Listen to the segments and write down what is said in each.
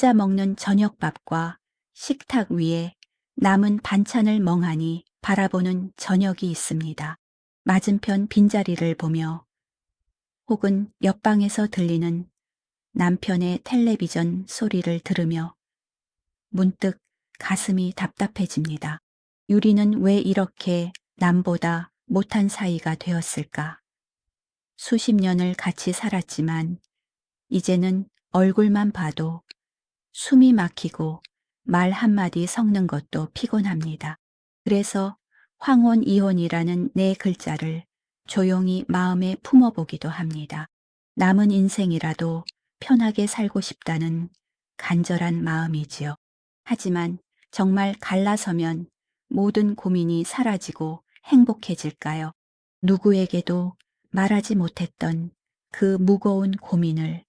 혼자 먹는 저녁밥과 식탁 위에 남은 반찬을 멍하니 바라보는 저녁이 있습니다. 맞은편 빈자리를 보며 혹은 옆방에서 들리는 남편의 텔레비전 소리를 들으며 문득 가슴이 답답해집니다. 유리는 왜 이렇게 남보다 못한 사이가 되었을까? 수십 년을 같이 살았지만 이제는 얼굴만 봐도 숨이 막히고 말 한마디 섞는 것도 피곤합니다. 그래서 황혼이혼이라는 네 글자를 조용히 마음에 품어보기도 합니다. 남은 인생이라도 편하게 살고 싶다는 간절한 마음이지요. 하지만 정말 갈라서면 모든 고민이 사라지고 행복해질까요? 누구에게도 말하지 못했던 그 무거운 고민을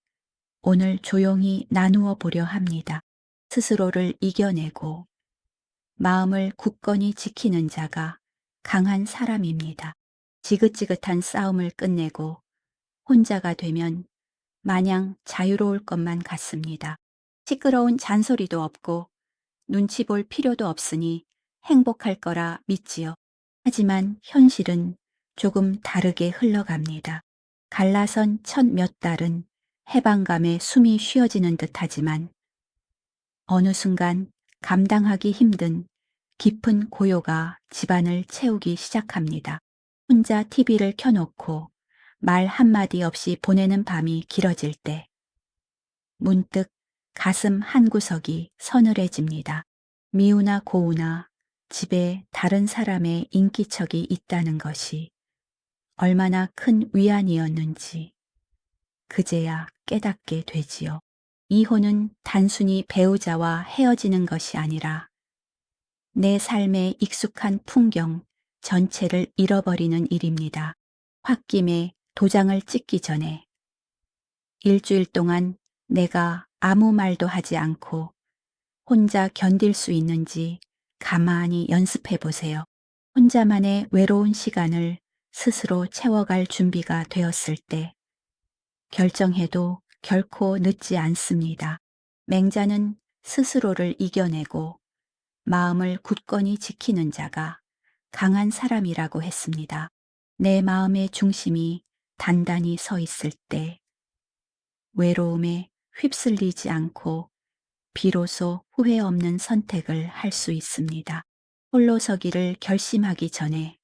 오늘 조용히 나누어 보려 합니다. 스스로를 이겨내고 마음을 굳건히 지키는 자가 강한 사람입니다. 지긋지긋한 싸움을 끝내고 혼자가 되면 마냥 자유로울 것만 같습니다. 시끄러운 잔소리도 없고 눈치 볼 필요도 없으니 행복할 거라 믿지요. 하지만 현실은 조금 다르게 흘러갑니다. 갈라선 첫 몇 달은 해방감에 숨이 쉬어지는 듯하지만 어느 순간 감당하기 힘든 깊은 고요가 집안을 채우기 시작합니다. 혼자 TV를 켜놓고 말 한마디 없이 보내는 밤이 길어질 때 문득 가슴 한구석이 서늘해집니다. 미우나 고우나 집에 다른 사람의 인기척이 있다는 것이 얼마나 큰 위안이었는지 그제야 깨닫게 되지요. 이혼은 단순히 배우자와 헤어지는 것이 아니라 내 삶의 익숙한 풍경 전체를 잃어버리는 일입니다. 홧김에 도장을 찍기 전에 일주일 동안 내가 아무 말도 하지 않고 혼자 견딜 수 있는지 가만히 연습해 보세요. 혼자만의 외로운 시간을 스스로 채워갈 준비가 되었을 때 결정해도 결코 늦지 않습니다. 맹자는 스스로를 이겨내고 마음을 굳건히 지키는 자가 강한 사람이라고 했습니다. 내 마음의 중심이 단단히 서 있을 때 외로움에 휩쓸리지 않고 비로소 후회 없는 선택을 할 수 있습니다. 홀로 서기를 결심하기 전에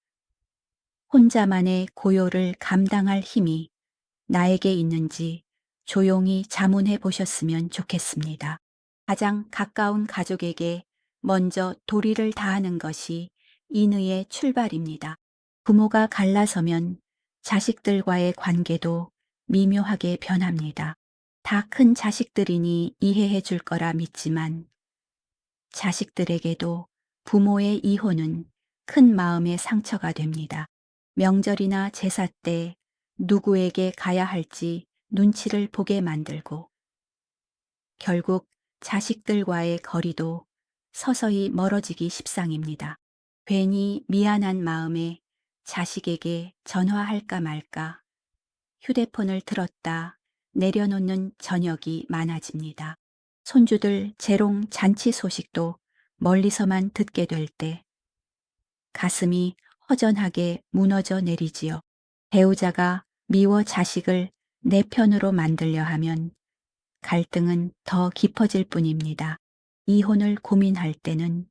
혼자만의 고요를 감당할 힘이 나에게 있는지 조용히 자문해 보셨으면 좋겠습니다. 가장 가까운 가족에게 먼저 도리를 다하는 것이 인의의 출발입니다. 부모가 갈라서면 자식들과의 관계도 미묘하게 변합니다. 다 큰 자식들이니 이해해 줄 거라 믿지만 자식들에게도 부모의 이혼은 큰 마음의 상처가 됩니다. 명절이나 제사 때 누구에게 가야 할지 눈치를 보게 만들고 결국 자식들과의 거리도 서서히 멀어지기 십상입니다. 괜히 미안한 마음에 자식에게 전화할까 말까 휴대폰을 들었다 내려놓는 저녁이 많아집니다. 손주들 재롱 잔치 소식도 멀리서만 듣게 될 때 가슴이 허전하게 무너져 내리지요. 배우자가 미워 자식을 내 편으로 만들려 하면 갈등은 더 깊어질 뿐입니다. 이혼을 고민할 때는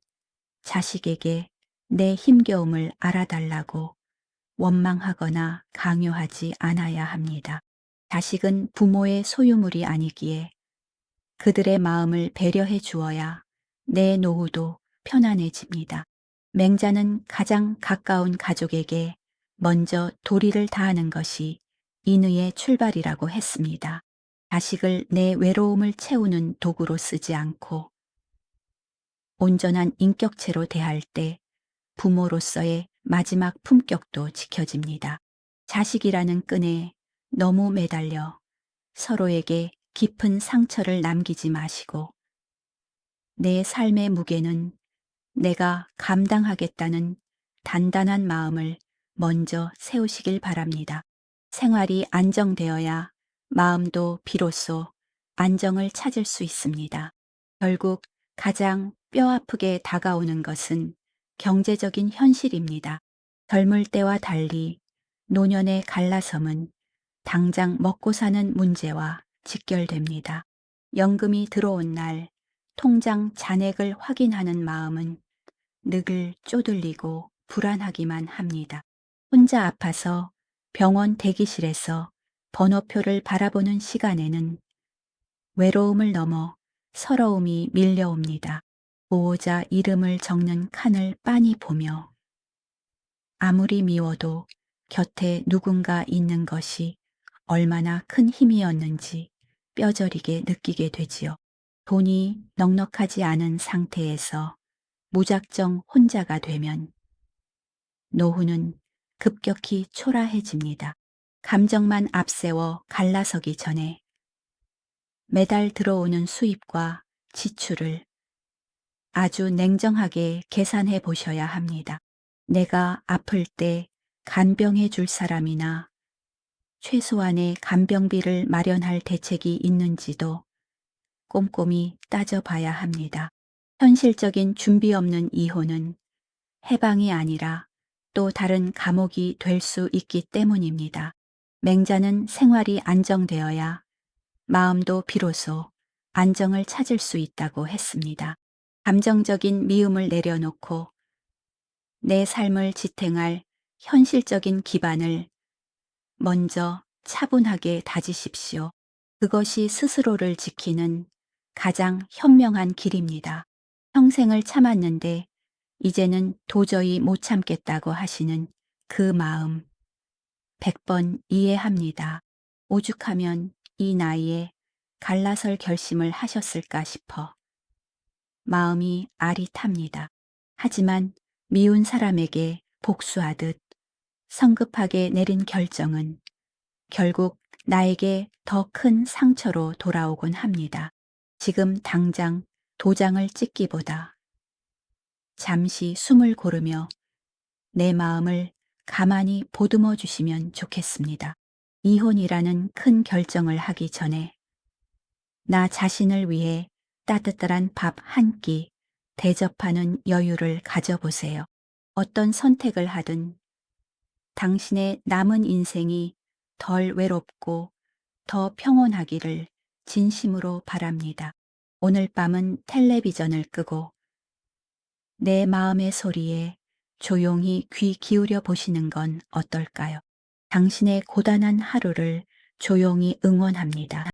자식에게 내 힘겨움을 알아달라고 원망하거나 강요하지 않아야 합니다. 자식은 부모의 소유물이 아니기에 그들의 마음을 배려해 주어야 내 노후도 편안해집니다. 맹자는 가장 가까운 가족에게 먼저 도리를 다하는 것이 인의의 출발이라고 했습니다. 자식을 내 외로움을 채우는 도구로 쓰지 않고 온전한 인격체로 대할 때 부모로서의 마지막 품격도 지켜집니다. 자식이라는 끈에 너무 매달려 서로에게 깊은 상처를 남기지 마시고 내 삶의 무게는 내가 감당하겠다는 단단한 마음을 먼저 세우시길 바랍니다. 생활이 안정되어야 마음도 비로소 안정을 찾을 수 있습니다. 결국 가장 뼈아프게 다가오는 것은 경제적인 현실입니다. 젊을 때와 달리 노년의 갈라섬은 당장 먹고 사는 문제와 직결됩니다. 연금이 들어온 날 통장 잔액을 확인하는 마음은 늘 쪼들리고 불안하기만 합니다. 혼자 아파서 병원 대기실에서 번호표를 바라보는 시간에는 외로움을 넘어 서러움이 밀려옵니다. 보호자 이름을 적는 칸을 빤히 보며 아무리 미워도 곁에 누군가 있는 것이 얼마나 큰 힘이었는지 뼈저리게 느끼게 되지요. 돈이 넉넉하지 않은 상태에서 무작정 혼자가 되면 노후는 급격히 초라해집니다. 감정만 앞세워 갈라서기 전에 매달 들어오는 수입과 지출을 아주 냉정하게 계산해 보셔야 합니다. 내가 아플 때 간병해 줄 사람이나 최소한의 간병비를 마련할 대책이 있는지도 꼼꼼히 따져봐야 합니다. 현실적인 준비 없는 이혼은 해방이 아니라 또 다른 감옥이 될 수 있기 때문입니다. 맹자는 생활이 안정되어야 마음도 비로소 안정을 찾을 수 있다고 했습니다. 감정적인 미움을 내려놓고 내 삶을 지탱할 현실적인 기반을 먼저 차분하게 다지십시오. 그것이 스스로를 지키는 가장 현명한 길입니다. 평생을 참았는데 이제는 도저히 못 참겠다고 하시는 그 마음 100번 이해합니다. 오죽하면 이 나이에 갈라설 결심을 하셨을까 싶어 마음이 아릿합니다. 하지만 미운 사람에게 복수하듯 성급하게 내린 결정은 결국 나에게 더 큰 상처로 돌아오곤 합니다. 지금 당장 도장을 찍기보다 잠시 숨을 고르며 내 마음을 가만히 보듬어 주시면 좋겠습니다. 이혼이라는 큰 결정을 하기 전에 나 자신을 위해 따뜻한 밥 한 끼 대접하는 여유를 가져보세요. 어떤 선택을 하든 당신의 남은 인생이 덜 외롭고 더 평온하기를 진심으로 바랍니다. 오늘 밤은 텔레비전을 끄고 내 마음의 소리에 조용히 귀 기울여 보시는 건 어떨까요? 당신의 고단한 하루를 조용히 응원합니다.